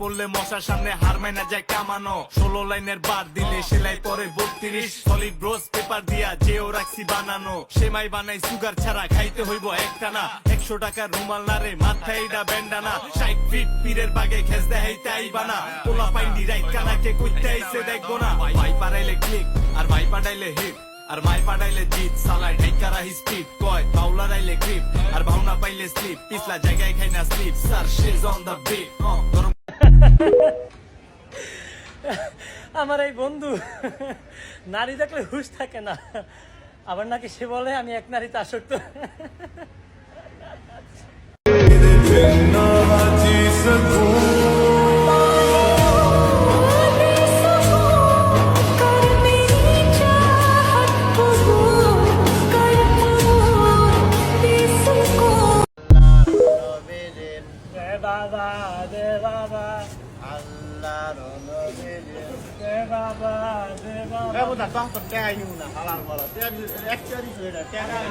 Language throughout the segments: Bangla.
পড়লে মশার সামনে হার মাইনা যায় কামানো। 16 লাইনের বার দিলে সেলাই পরে 32, সলিড ব্রোস পেপার দিয়া যেও রাখছি বানানো। সেমাই বানাই সুগার ছাড়া খাইতে হইব একটানা, 100 টাকার রুমাল না রে মাথায় এটা ব্যান্ডানা। 60 ফিট পীরের বাগে খেস দেখাইতে আইবানা, পোলা পাইনি রাইট কানাকে কইতে আইছে দেখবো না। ভাই পাড়াইলে ক্লিক আর ভাই পাঠাইলে হিট, আর মাই পাঠাইলে জিত, সালাই ঢাইকা রাহি স্পিড কয় বাউলা রাইলে গ্রিপ, আর ভাওনা পাইলে স্লিপ, পিছলা জায়গায় খাই না slip. Sir she's on the beat. আমার এই বন্ধু নারী দেখলে হুশ থাকে না, আবার নাকি সে বলে আমি এক নারীতে আসক্ত। বাবা দে বাবা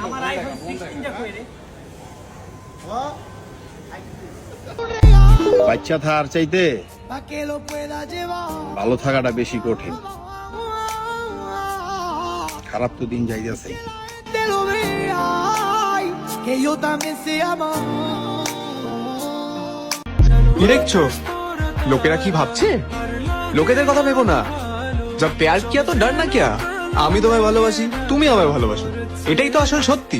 আমার আইফোন 16 কই রে? বাচ্চা থাকার চাইতে ভালো থাকাটা বেশি কঠিন। খারাপ তো দিন যাইতেছে। কি দেখছো? লোকেরা কি ভাবছে? লোকেদের কথা ভেবো না। যা প্যার কিয়া তো ডর না কিয়া। আমি তোমায় ভালোবাসি, তুমি আমায় ভালোবাসো, এটাই তো আসল সত্যি।